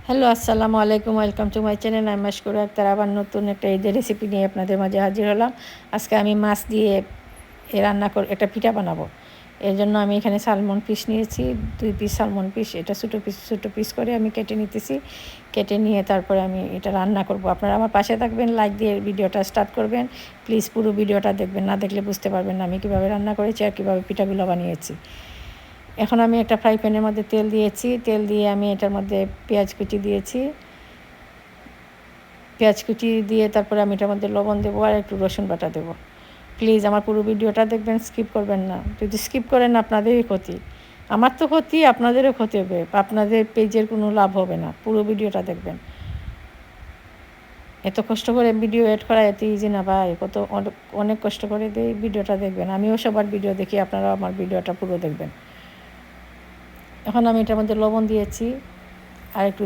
Hello, আসসালামু আলাইকুম। Welcome to my channel. আমি মাশকুরা আক্তার। আবার নতুন একটা ঈদের রেসিপি নিয়ে আপনাদের মাঝে হাজির হলাম। আজকে আমি মাছ দিয়ে একটা পিঠা বানাবো। এর জন্য আমি এখানে সালমন পিস নিয়েছি, 2 পিস সালমন পিস। এটা ছোটো পিস করে আমি কেটে নিতেছি। কেটে নিয়ে তারপরে আমি এটা রান্না করব। আপনারা আমার পাশে থাকবেন, লাইক দিয়ে ভিডিওটা স্টার্ট করবেন। প্লিজ পুরো ভিডিওটা দেখবেন, না দেখলে বুঝতে পারবেন না আমি কীভাবে রান্না করেছি আর কীভাবে পিঠাগুলো বানিয়েছি। এখন আমি একটা ফ্রাই প্যানের মধ্যে তেল দিয়েছি। তেল দিয়ে আমি এটার মধ্যে পেঁয়াজ কুচি দিয়েছি। পেঁয়াজ কুচি দিয়ে তারপরে আমি এটার মধ্যে লবণ দেবো আর একটু রসুন বাটা দেবো। প্লিজ আমার পুরো ভিডিওটা দেখবেন, স্কিপ করবেন না। যদি স্কিপ করেন আপনাদেরই ক্ষতি। আমার তো ক্ষতি, আপনাদেরও ক্ষতি হবে। আপনাদের পেজের কোনো লাভ হবে না। পুরো ভিডিওটা দেখবেন। এত কষ্ট করে ভিডিও এড করা এত ইজি না ভাই, অনেক কষ্ট করে দিয়ে ভিডিওটা দেখবেন। আমিও সবার ভিডিও দেখি, আপনারাও আমার ভিডিওটা পুরো দেখবেন। এখন আমি এটার মধ্যে লবণ দিয়েছি আর একটু